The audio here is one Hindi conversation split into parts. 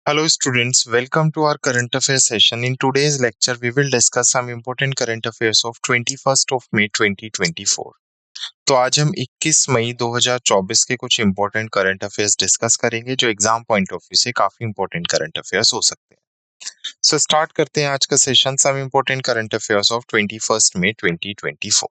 Hello students, welcome to our current affairs session. In today's lecture, we will discuss some important current affairs of 21st of May 2024. तो आज हम 21 मई 2024 के कुछ important current affairs डिस्कस करेंगे जो एग्जाम पॉइंट ऑफ व्यू से काफी important current affairs हो सकते हैं. So स्टार्ट करते हैं आज का session. Some important current affairs of 21st May 2024.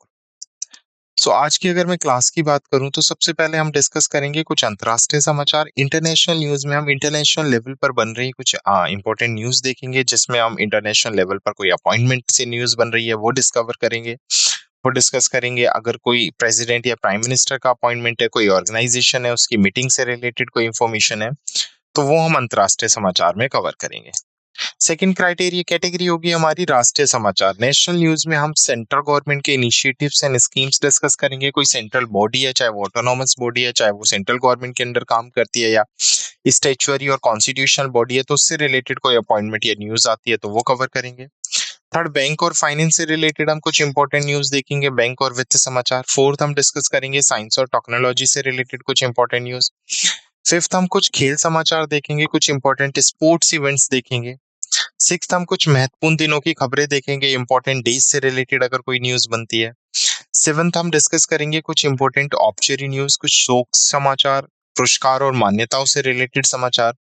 आज की अगर मैं क्लास की बात करूं तो सबसे पहले हम डिस्कस करेंगे कुछ अंतर्राष्ट्रीय समाचार. इंटरनेशनल न्यूज में हम इंटरनेशनल लेवल पर बन रही कुछ इंपॉर्टेंट न्यूज देखेंगे जिसमें हम इंटरनेशनल लेवल पर कोई अपॉइंटमेंट से न्यूज बन रही है वो डिस्कवर करेंगे, वो डिस्कस करेंगे. अगर कोई प्रेसिडेंट या प्राइम मिनिस्टर का अपॉइंटमेंट है, कोई ऑर्गेनाइजेशन है, उसकी मीटिंग से रिलेटेड कोई इंफॉर्मेशन है तो वो हम अंतर्राष्ट्रीय समाचार में कवर करेंगे. सेकंड क्राइटेरिया कैटेगरी होगी हमारी राष्ट्रीय समाचार. नेशनल न्यूज में हम सेंट्रल गवर्नमेंट के इनिशिएटिव्स एंड स्कीम्स डिस्कस करेंगे. कोई सेंट्रल बॉडी है, चाहे वो ऑटोनॉमस बॉडी है, चाहे वो सेंट्रल गवर्नमेंट के अंडर काम करती है या स्टैट्यूटरी और कॉन्स्टिट्यूशनल बॉडी है, तो उससे रिलेटेड कोई अपॉइंटमेंट या न्यूज आती है तो वो कवर करेंगे. थर्ड, बैंक और फाइनेंस से रिलेटेड हम कुछ इंपॉर्टेंट न्यूज देखेंगे, बैंक और वित्त समाचार. फोर्थ, हम डिस्कस करेंगे साइंस और टेक्नोलॉजी से रिलेटेड कुछ इंपॉर्टेंट न्यूज. फिफ्थ, हम कुछ खेल समाचार देखेंगे, कुछ इंपॉर्टेंट स्पोर्ट्स इवेंट्स देखेंगे. सिक्स्थ, हम कुछ महत्वपूर्ण दिनों की खबरें देखेंगे, इंपॉर्टेंट डेज से रिलेटेड अगर कोई न्यूज बनती है. सेवंथ, हम डिस्कस करेंगे कुछ इंपॉर्टेंट ऑब्चुरी न्यूज, कुछ शोक समाचार, पुरस्कार और मान्यताओं से रिलेटेड समाचार.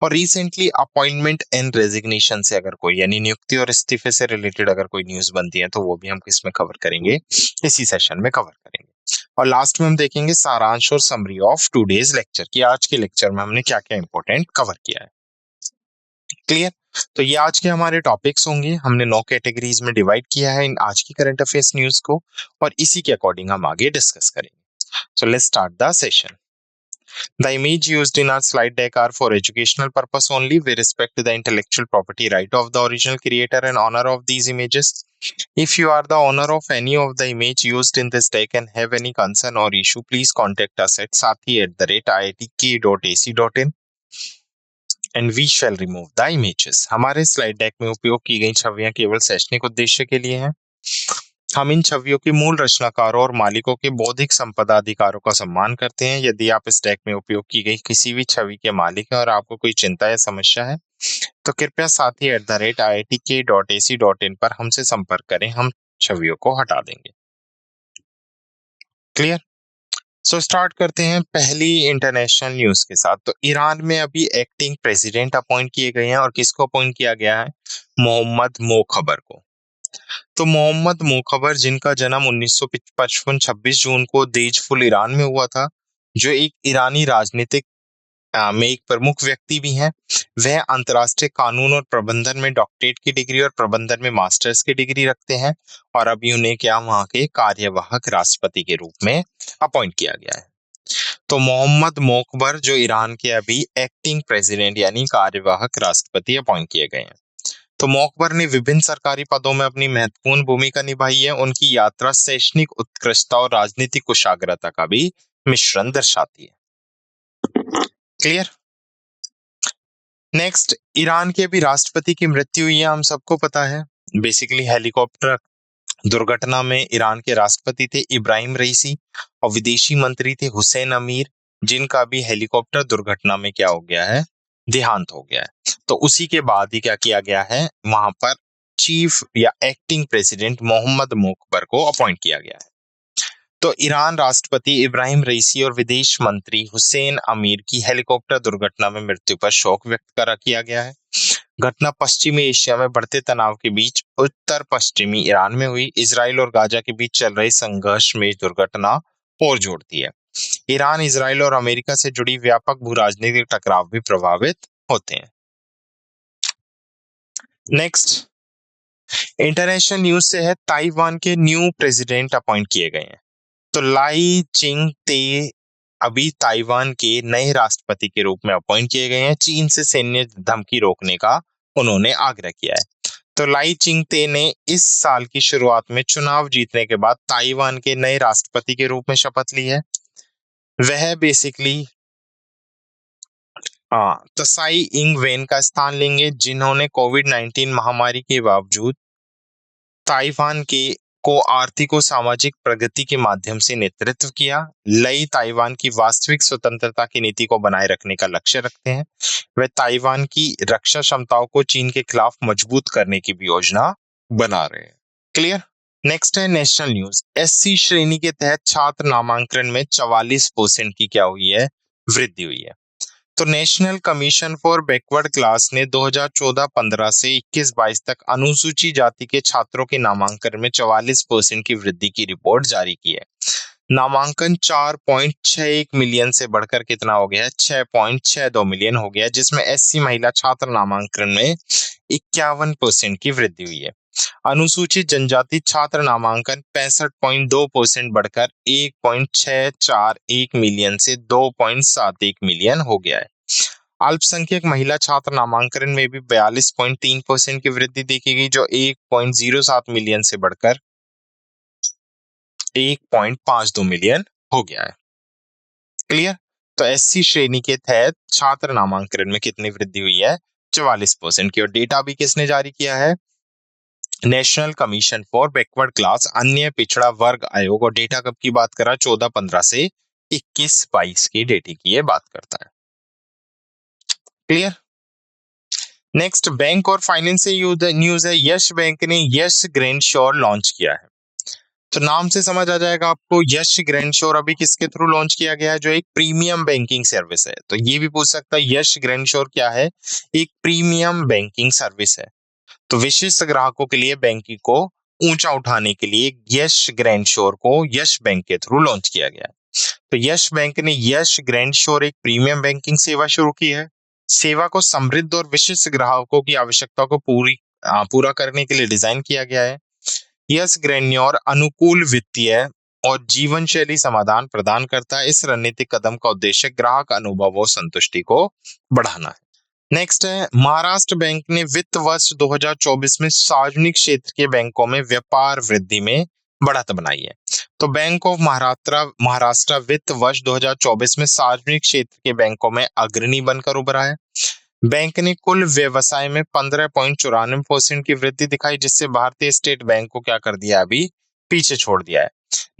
और रिसेंटली अपॉइंटमेंट एंड रेजिग्नेशन से अगर कोई यानी नियुक्ति और इस्तीफे से रिलेटेड अगर कोई न्यूज बनती है तो वो भी हम किसमें कवर करेंगे, इसी सेशन में कवर करेंगे. और लास्ट में हम देखेंगे सारांश और समरी ऑफ टुडेज लेक्चर कि आज के लेक्चर में हमने क्या क्या इंपॉर्टेंट कवर किया है. क्लियर? तो ये आज के हमारे टॉपिक्स होंगे. हमने 9 कैटेगरीज में डिवाइड किया है इन आज की करंट अफेयर्स न्यूज को और इसी के अकॉर्डिंग हम आगे डिस्कस करेंगे. So let's start the session. The image used in our slide deck are for educational purpose only. We respect the intellectual property right of the original creator and owner of these images. If you are the owner of any of the image used in this deck and have any concern or issue, please contact us at sathi@iitk.ac.in and we shall remove the images. हमारे स्लाइड डेक में उपयोग की गई छवियां केवल शैक्षणिक उद्देश्य के लिए हैं. हम इन छवियों के मूल रचनाकारों और मालिकों के बौद्धिक संपदा अधिकारों का सम्मान करते हैं. यदि आप इस डेक में उपयोग की गई किसी भी छवि के मालिक हैं और आपको कोई चिंता या समस्या है तो कृपया sathi@iitk.ac.in पर हमसे संपर्क करें, हम छवियों को हटा देंगे. क्लियर? स्टार्ट करते हैं पहली इंटरनेशनल न्यूज के साथ. तो ईरान में अभी एक्टिंग प्रेसिडेंट अपॉइंट किए गए हैं और किसको अपॉइंट किया गया है? मोहम्मद मोखबर को. तो मोहम्मद मोखबर जिनका जन्म 1955 26 जून को देजफुल ईरान में हुआ था, जो एक ईरानी राजनीतिक में एक प्रमुख व्यक्ति भी हैं. वह अंतर्राष्ट्रीय कानून और प्रबंधन में डॉक्टरेट की डिग्री और प्रबंधन में मास्टर्स की डिग्री रखते हैं और अभी उन्हें क्या वहां के कार्यवाहक राष्ट्रपति के रूप में अपॉइंट किया गया है. तो मोहम्मद मोखबर जो ईरान के अभी एक्टिंग प्रेसिडेंट यानी कार्यवाहक राष्ट्रपति अपॉइंट किए गए हैं. तो मोखबर ने विभिन्न सरकारी पदों में अपनी महत्वपूर्ण भूमिका निभाई है. उनकी यात्रा शैक्षणिक उत्कृष्टता और राजनीतिक कुशाग्रता का भी मिश्रण दर्शाती है. क्लियर? नेक्स्ट, ईरान के अभी राष्ट्रपति की मृत्यु हुई है, हम सबको पता है. बेसिकली हेलीकॉप्टर दुर्घटना में ईरान के राष्ट्रपति थे इब्राहिम रईसी और विदेशी मंत्री थे हुसैन अमीर, जिनका भी हेलीकॉप्टर दुर्घटना में क्या हो गया है, देहांत हो गया है. तो उसी के बाद ही क्या किया गया है, वहां पर चीफ या एक्टिंग प्रेसिडेंट मोहम्मद मोखबर को अपॉइंट किया गया है. तो ईरान राष्ट्रपति इब्राहिम रईसी और विदेश मंत्री हुसैन अमीर की हेलीकॉप्टर दुर्घटना में मृत्यु पर शोक व्यक्त करा किया गया है. घटना पश्चिमी एशिया में बढ़ते तनाव के बीच उत्तर पश्चिमी ईरान में हुई. इजराइल और गाजा के बीच चल रहे संघर्ष में दुर्घटना और जोड़ती है. ईरान, इजराइल और अमेरिका से जुड़ी व्यापक भू राजनीतिक टकराव भी प्रभावित होते हैं. नेक्स्ट, इंटरनेशनल न्यूज से है ताइवान के न्यू प्रेसिडेंट अपॉइंट किए गए हैं. तो लाई चिंग ते अभी ताइवान के नए राष्ट्रपति के रूप में अपॉइंट किए गए हैं. चीन से सैन्य धमकी रोकने का उन्होंने आग्रह किया है. तो लाई चिंग ते ने इस साल की शुरुआत में चुनाव जीतने के बाद ताइवान के नए राष्ट्रपति के रूप में शपथ ली है. वह बेसिकली त्साई इंग वेन का स्थान लेंगे, जिन्होंने कोविड-19 महामारी के बावजूद ताइवान के को आर्थिक और सामाजिक प्रगति के माध्यम से नेतृत्व किया। लई ताइवान की वास्तविक स्वतंत्रता की नीति को बनाए रखने का लक्ष्य रखते हैं। वे ताइवान की रक्षा क्षमताओं को चीन के खिलाफ मजबूत करने की भी योजना बना रहे हैं। क्लियर। नेक्स्ट है नेशनल न्यूज। एससी श्रेणी के तहत छात्र नामांकन में 44% की क्या हुई है, वृद्धि हुई है। तो national commission for backward class ने 2014-15 से 21-22 तक अनुसूचित जाति के छात्रों के नामांकन में 44% की वृद्धि की रिपोर्ट जारी की है। नामांकन 4.61 मिलियन से बढ़कर कितना हो गया है, 6.62 मिलियन हो गया, जिसमें एससी महिला छात्र नामांकन में 51% की वृद्धि हुई है। अनुसूचित जनजाति छात्र नामांकन 65.2% बढ़कर 1.641 मिलियन से 2.71 मिलियन हो गया है। अल्पसंख्यक महिला छात्र नामांकन में भी 42.3% की वृद्धि देखी गई, जो 1.07 मिलियन से बढ़कर 1.52 मिलियन हो गया है। क्लियर। तो एससी श्रेणी के तहत छात्र नामांकन में कितनी वृद्धि हुई है, 44% की। और डेटा भी किसने जारी किया है, national commission for backward class, अन्य पिछड़ा वर्ग आयोग। और डेटा कब की बात कर रहा है, 14-15 से 21-22 की डेटा की ये बात करता है। क्लियर। नेक्स्ट बैंक और फाइनेंस से न्यूज है। यस बैंक ने यस ग्रैंड श्योर लॉन्च किया है। तो नाम से समझ आ जाएगा आपको, यस ग्रैंड श्योर अभी किसके थ्रू लॉन्च किया गया है, जो एक प्रीमियम बैंकिंग सर्विस है। तो ये भी पूछ सकता है यस ग्रैंड श्योर क्या है, एक प्रीमियम बैंकिंग सर्विस है। तो विशिष्ट ग्राहकों के लिए बैंकिंग को ऊंचा उठाने के लिए यस ग्रैंड श्योर को यस बैंक के थ्रू लॉन्च किया गया है। तो यस बैंक ने यस ग्रैंड श्योर एक प्रीमियम बैंकिंग सेवा शुरू की है। सेवा को समृद्ध और विशिष्ट ग्राहकों की आवश्यकता को पूरा करने के लिए डिजाइन किया गया है। यस ग्रैंड अनुकूल वित्तीय और जीवन शैली समाधान प्रदान करता है। इस रणनीतिक कदम का उद्देश्य ग्राहक अनुभव और संतुष्टि को बढ़ाना है। नेक्स्ट है, महाराष्ट्र बैंक ने वित्त वर्ष 2024 में सार्वजनिक क्षेत्र के बैंकों में व्यापार वृद्धि में बढ़त बनाई है। तो बैंक ऑफ महाराष्ट्र वित्त वर्ष 2024 में सार्वजनिक क्षेत्र के बैंकों में अग्रणी बनकर उभरा है। बैंक ने कुल व्यवसाय में 15.94% की वृद्धि दिखाई, जिससे भारतीय स्टेट बैंक को क्या कर दिया, अभी पीछे छोड़ दिया है।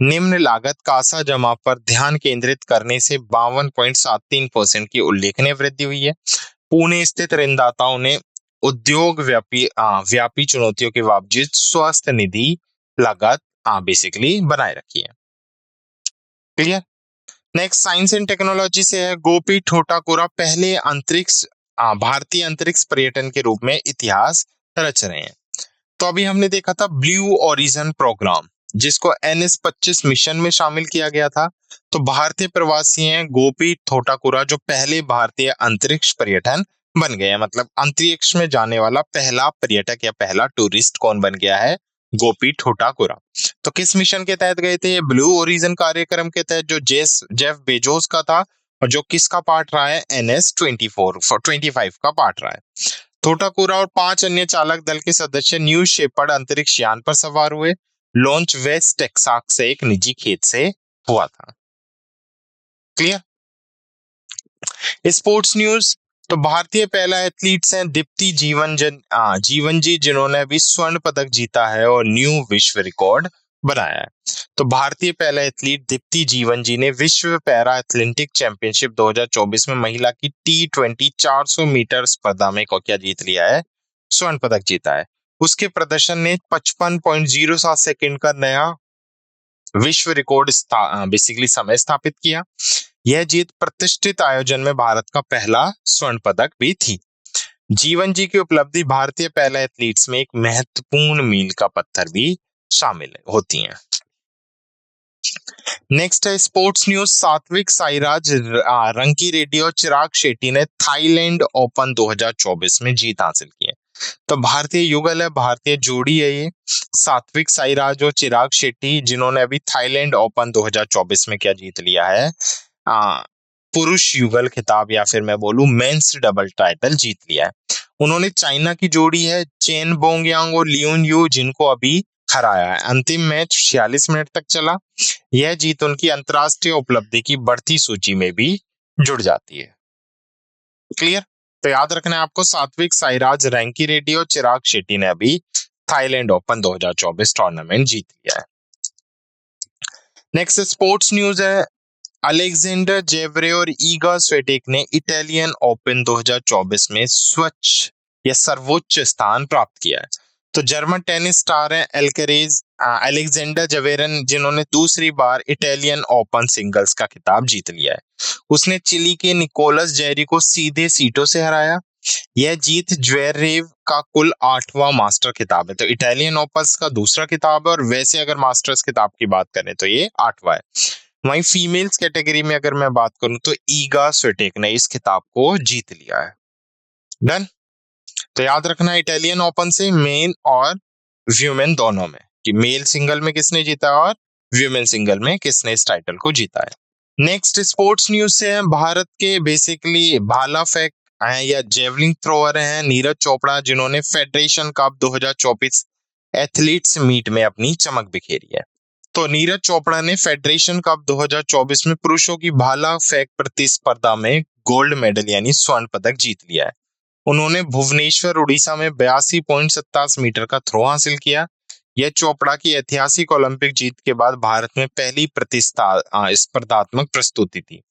निम्न लागत कासा जमा पर ध्यान केंद्रित करने से 52.73% की उल्लेखनीय वृद्धि हुई है। पुणे स्थित ऋणदाताओं ने उद्योग व्यापी चुनौतियों के बावजूद स्वास्थ्य निधि लागत बेसिकली बनाए रखी है। Clear. Next science and technology से है। गोपी ठोटाकुरा पहले भारतीय अंतरिक्ष पर्यटन के रूप में इतिहास रच रहे हैं। तो अभी हमने देखा था ब्लू ओरिजिन प्रोग्राम, जिसको NS-25 मिशन में शामिल किया गया था। तो भारतीय प्रवासी हैं गोपी ठोटाकुरा, जो पहले भारतीय अंतरिक्ष पर्यटन बन गए हैं। मतलब अंतरिक्ष में जाने वाला पहला पर्यटक या पहला टूरिस्ट कौन बन गया है, गोपी ठोटाकुरा। तो किस मिशन के तहत गए थे, ब्लू ओरिजिन कार्यक्रम के तहत, जो जेफ बेजोस का था, और जो किसका पार्ट रहा है, NS-25 का पार्ट रहा है। ठोटाकुरा और 5 अन्य चालक दल के सदस्य न्यू शेपर्ड अंतरिक्ष यान पर सवार हुए। लॉन्च वेस्ट टेक्सास से एक निजी खेत से हुआ था। क्लियर। Sports news. तो भारतीय पहला एथलीट्स हैं दीप्ति जीवन जी, जिन्होंने भी स्वर्ण पदक जीता है और न्यू विश्व रिकॉर्ड बनाया है। तो भारतीय पहला एथलीट दीप्ति जीवन जी ने विश्व पैरा एथलेटिक चैंपियनशिप 2024 में महिला की T20 400 मीटर स्पर्धा में क्या जीत लिया है, स्वर्ण पदक जीता है। उसके प्रदर्शन ने 55.07 सेकंड का नया विश्व रिकॉर्ड बेसिकली समय स्थापित किया। यह जीत प्रतिष्ठित आयोजन में भारत का पहला स्वर्ण पदक भी थी। जीवन जी की उपलब्धि भारतीय पहला एथलीट्स में एक महत्वपूर्ण मील का पत्थर भी शामिल होती हैं। नेक्स्ट है स्पोर्ट्स न्यूज। सात्विक साईराज, रंकी रेड्डी और चिराग शेट्टी ने थाईलैंड ओपन 2024 में जीत हासिल की है। तो भारतीय युगल है, भारतीय जोड़ी है ये, सात्विक साईराज और चिराग शेट्टी, जिन्होंने अभी थाईलैंड ओपन 2024 में क्या जीत लिया है, पुरुष युगल खिताब, या फिर मैं बोलूं मेंस डबल टाइटल जीत लिया है। उन्होंने चाइना की जोड़ी है चेन बोंगयांग और लियोन यू, जिनको अभी हराया है। अंतिम मैच 46 मिनट तक चला। यह जीत उनकी अंतरराष्ट्रीय उपलब्धि की बढ़ती सूची में भी जुड़ जाती है। क्लियर। तो याद रखना है आपको, सात्विक साईराज, रैंकी रेड्डी और चिराग शेट्टी ने अभी थाईलैंड ओपन 2024 टूर्नामेंट जीत लिया है। नेक्स्ट स्पोर्ट्स न्यूज है, अलेक्जेंडर जेवरेव और ईगा स्विएटेक ने इटालियन ओपन 2024 में स्वच्छ या सर्वोच्च स्थान प्राप्त किया है। तो जर्मन टेनिस स्टार हैं अलेक्जेंडर जेवेरन, जिन्होंने दूसरी बार इटालियन ओपन सिंगल्स का खिताब जीत लिया है। उसने चिली के निकोलस जेरी को सीधे सीटों से हराया। यह जीत ज्वेरेव का कुल 8वां मास्टर खिताब है। तो इटालियन ओपन का दूसरा खिताब है, और वैसे अगर मास्टर्स खिताब की बात करें तो ये 8वां है। वहीं फीमेल्स कैटेगरी में अगर मैं बात करूं तो ईगा स्विएटेक ने इस खिताब को जीत लिया है। डन। तो याद रखना है इटालियन ओपन से मेन और व्यूमेन दोनों में कि मेल सिंगल में किसने जीता और व्यूमेन सिंगल में किसने इस टाइटल को जीता है। नेक्स्ट स्पोर्ट्स न्यूज से है, भारत के बेसिकली भाला फेंक हैं या जेवलिन थ्रोअर हैं नीरज चोपड़ा, जिन्होंने फेडरेशन कप 2024 एथलीट्स मीट में अपनी चमक बिखेरी है। तो नीरज चोपड़ा ने फेडरेशन कप 2024 में पुरुषों की भाला फेंक प्रतिस्पर्धा में गोल्ड मेडल यानी स्वर्ण पदक जीत लिया है। उन्होंने भुवनेश्वर उड़ीसा में 82.27 मीटर का थ्रो हासिल किया। यह चोपड़ा की ऐतिहासिक ओलंपिक जीत के बाद भारत में पहली स्पर्धात्मक प्रस्तुति थी।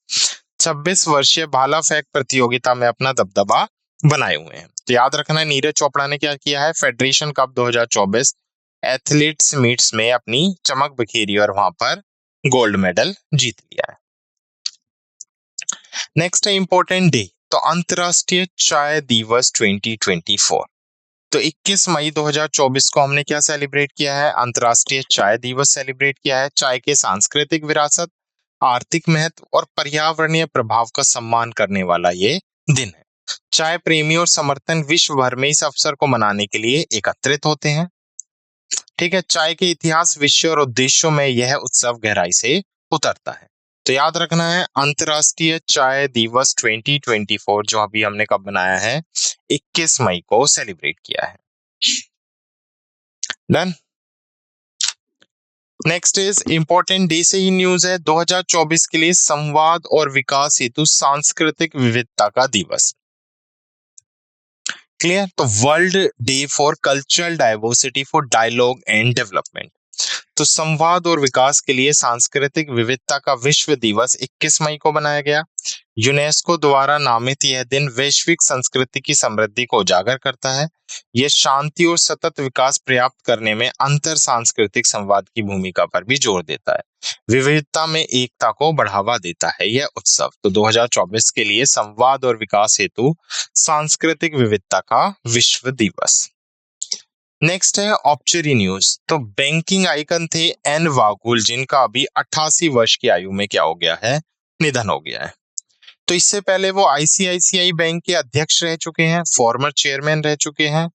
26 वर्षीय भाला फेंक प्रतियोगिता में अपना दबदबा बनाए हुए हैं। तो याद रखना है नीरज चोपड़ा ने क्या किया है, फेडरेशन कप 2024 एथलीट्स मीट्स में अपनी चमक बिखेरी और वहां पर गोल्ड मेडल जीत लिया है। नेक्स्ट है इंपॉर्टेंट डे, तो अंतरराष्ट्रीय चाय दिवस 2024। तो 21 मई 2024 को हमने क्या सेलिब्रेट किया है, अंतरराष्ट्रीय चाय दिवस सेलिब्रेट किया है। चाय के सांस्कृतिक विरासत, आर्थिक महत्व और पर्यावरणीय प्रभाव का सम्मान करने वाला ये दिन है। चाय प्रेमी और समर्थन विश्व भर में इस अवसर को मनाने के लिए एकत्रित होते हैं। ठीक है, चाय के इतिहास, विषय और उद्देश्यों में यह उत्सव गहराई से उतरता है। तो याद रखना है अंतरराष्ट्रीय चाय दिवस 2024 जो अभी हमने कब बनाया है, 21 मई को सेलिब्रेट किया है। Done. Next is important day से ही न्यूज है, 2024 के लिए संवाद और विकास हेतु सांस्कृतिक विविधता का दिवस। क्लियर। तो world day for cultural diversity for dialogue and development. तो संवाद और विकास के लिए सांस्कृतिक विविधता का विश्व दिवस 21 मई को बनाया गया। यूनेस्को द्वारा नामित यह दिन वैश्विक संस्कृति की समृद्धि को उजागर करता है। यह शांति और सतत विकास प्राप्त करने में अंतर सांस्कृतिक संवाद की भूमिका पर भी जोर देता है। विविधता में एकता को बढ़ावा देता है यह उत्सव। तो 2024 के लिए संवाद और विकास हेतु सांस्कृतिक विविधता का विश्व दिवस। नेक्स्ट है ऑब्चरी न्यूज। तो बैंकिंग आइकन थे एन वागुल, जिनका अभी 88 वर्ष की आयु में क्या हो गया है, निधन हो गया है। तो इससे पहले वो आईसीआईसीआई बैंक के अध्यक्ष रह चुके हैं, फॉर्मर चेयरमैन रह चुके हैं।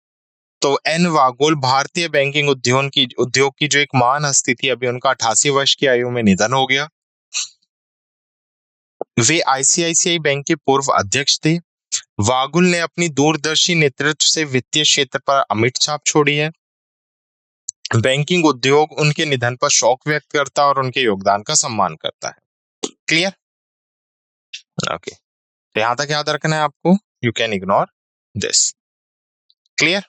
तो एन वागुल भारतीय बैंकिंग उद्योग की जो एक महान हस्ती थी, अभी उनका 88 वर्ष की आयु में निधन हो गया। वे आईसीआईसीआई बैंक के पूर्व अध्यक्ष थे। वागुल ने अपनी दूरदर्शी नेतृत्व से वित्तीय क्षेत्र पर अमिट छाप छोड़ी है। बैंकिंग उद्योग उनके निधन पर शोक व्यक्त करता है और उनके योगदान का सम्मान करता है। क्लियर। ओके, तो यहां तक याद रखना है आपको, you can ignore this. Clear.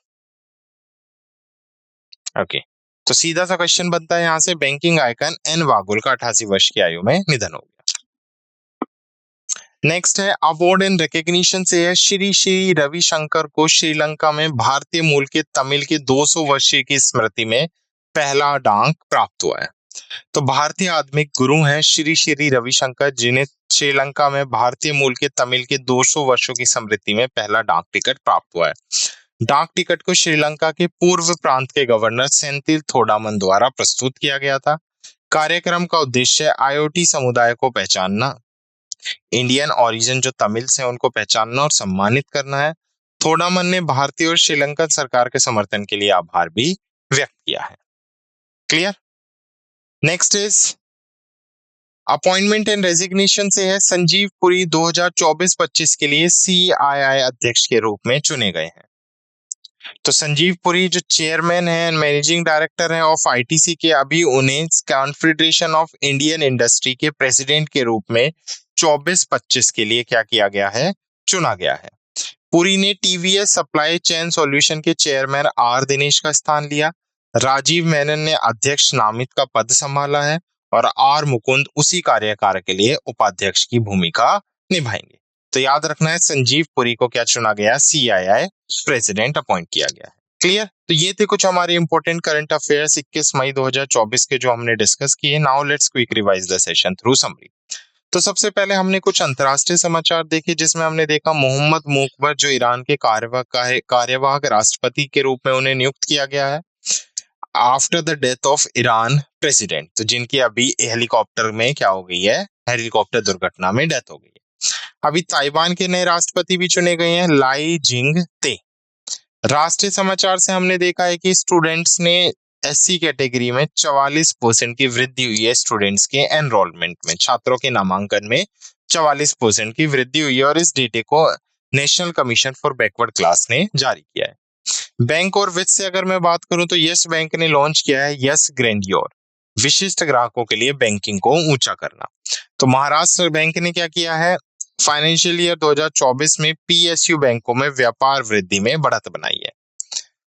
Okay, तो सीधा सा क्वेश्चन बनता है यहां से, बैंकिंग आइकन एन वागुल का 88 वर्ष की आयु में निधन हो गया। नेक्स्ट है अवार्ड एंड रिकॉग्निशन से है, श्री श्री रविशंकर को श्रीलंका में भारतीय मूल के तमिल के 200 वर्षीय की स्मृति में पहला डांक प्राप्त हुआ है। तो भारतीय आध्यात्मिक गुरु हैं श्री श्री रविशंकर, जिन्हें श्रीलंका में भारतीय मूल के तमिल के 200 वर्षों की स्मृति में पहला डाक टिकट प्राप्त हुआ है। डाक टिकट को श्रीलंका के पूर्व प्रांत के गवर्नर सेंथिल थोडामन द्वारा प्रस्तुत किया गया था। कार्यक्रम का उद्देश्य आईओटी समुदाय को पहचानना, इंडियन ओरिजिन जो तमिल्स हैं उनको पहचानना और सम्मानित करना है। थोडामन ने भारतीय और श्रीलंकन सरकार के समर्थन के लिए आभार भी व्यक्त किया है। Clear. Next is appointment and resignation से है, संजीव पुरी 2024-25 के लिए सीआईआई अध्यक्ष के रूप में चुने गए हैं। तो संजीव पुरी जो चेयरमैन है, मैनेजिंग डायरेक्टर है ऑफ आईटीसी के, अभी उन्हें कॉन्फेडरेशन ऑफ इंडियन इंडस्ट्री के प्रेसिडेंट के रूप में 24-25 के लिए क्या किया गया है, चुना गया है। पुरी ने टीवीएस सप्लाई चेन सॉल्यूशन के चेयरमैन आर दिनेश का स्थान लिया। राजीव मेनन ने अध्यक्ष नामित का पद संभाला है और आर मुकुंद उसी कार्यकाल के लिए उपाध्यक्ष की भूमिका निभाएंगे। तो याद रखना है, संजीव पुरी को क्या चुना गया, सीआईआई प्रेसिडेंट अपॉइंट किया गया है। क्लियर? तो ये थे कुछ हमारे इंपॉर्टेंट करंट अफेयर्स 21 मई 2024 के जो हमने डिस्कस किए। Now let's quick revise the session through summary. तो सबसे पहले हमने कुछ अंतर्राष्ट्रीय समाचार देखे, जिसमें हमने देखा मोहम्मद मुकबर जो ईरान के कार्यवाहक राष्ट्रपति के रूप में उन्हें नियुक्त किया गया है after the death of Iran president, तो जिनकी अभी हेलीकॉप्टर में क्या हो गई है, हेलीकॉप्टर दुर्घटना में डेथ हो गई है। अभी ताइवान के नए राष्ट्रपति भी चुने गए हैं, लाई जिंग ते। राष्ट्रीय समाचार से हमने देखा है कि स्टूडेंट्स ने एससी कैटेगरी में 44% की वृद्धि हुई है। स्टूडेंट्स के एनरोलमेंट में, छात्रों के नामांकन में 44% की वृद्धि हुई है और इस डेटे को national commission for backward class ने जारी किया है। बैंक और वित्त से अगर मैं बात करूं तो यस बैंक ने लॉन्च किया है यस ग्रैंडियोर, विशिष्ट ग्राहकों के लिए बैंकिंग को ऊंचा करना। तो महाराष्ट्र बैंक ने क्या किया है, फाइनेंशियल ईयर 2024 में पीएसयू बैंकों में व्यापार वृद्धि में बढ़त बनाई है।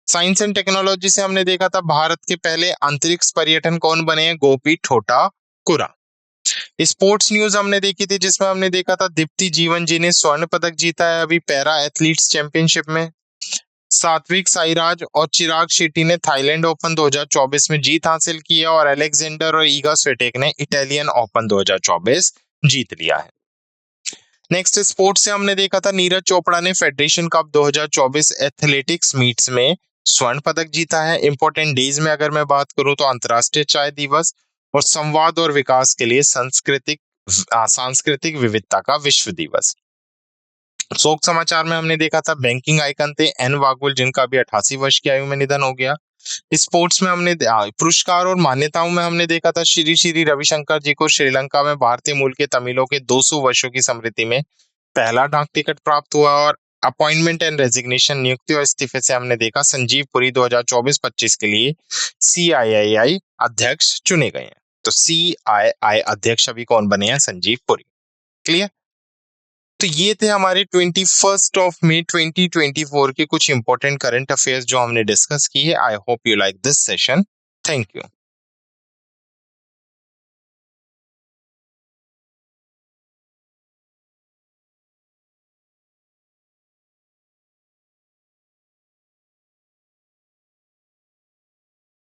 साइंस एंड टेक्नोलॉजी से हमने देखा था भारत के पहले अंतरिक्ष पर्यटन कौन बने हैं, गोपी ठोटाकुरा। स्पोर्ट्स न्यूज हमने देखी थी, जिसमें हमने देखा था दीप्ति जीवन जी ने स्वर्ण पदक जीता है अभी पैरा एथलीट्स चैंपियनशिप में। सात्विक साईराज और चिराग शेट्टी ने थाईलैंड ओपन 2024 में जीत हासिल की है और अलेक्जेंडर और ईगा स्विटेक ने इटालियन ओपन 2024 जीत लिया है। नेक्स्ट स्पोर्ट्स से हमने देखा था नीरज चोपड़ा ने फेडरेशन कप 2024 एथलेटिक्स मीट्स में स्वर्ण पदक जीता है। इंपॉर्टेंट डेज में अगर मैं बात करूं तो अंतर्राष्ट्रीय चाय दिवस और संवाद और विकास के लिए सांस्कृतिक विविधता का विश्व दिवस। शोक समाचार में हमने देखा था बैंकिंग आइकन थे एन वागुल, जिनका भी 88 वर्ष की आयु में निधन हो गया। स्पोर्ट्स में हमने पुरस्कार और मान्यताओं में हमने देखा था श्री श्री रविशंकर जी को श्रीलंका में भारतीय मूल के तमिलों के 200 वर्षों की स्मृति में पहला डाक टिकट प्राप्त हुआ। और अपॉइंटमेंट एंड रेजिग्नेशन, नियुक्ति और इस्तीफे से हमने देखा संजीव पुरी 2024-25 के लिए सीआईआई अध्यक्ष चुने गए हैं। तो सीआईआई अध्यक्ष अभी कौन बने हैं, संजीव पुरी। क्लियर? तो ये थे हमारे 21 मई 2024 के कुछ इंपॉर्टेंट करंट अफेयर्स जो हमने डिस्कस की है। I hope you like this session. Thank you.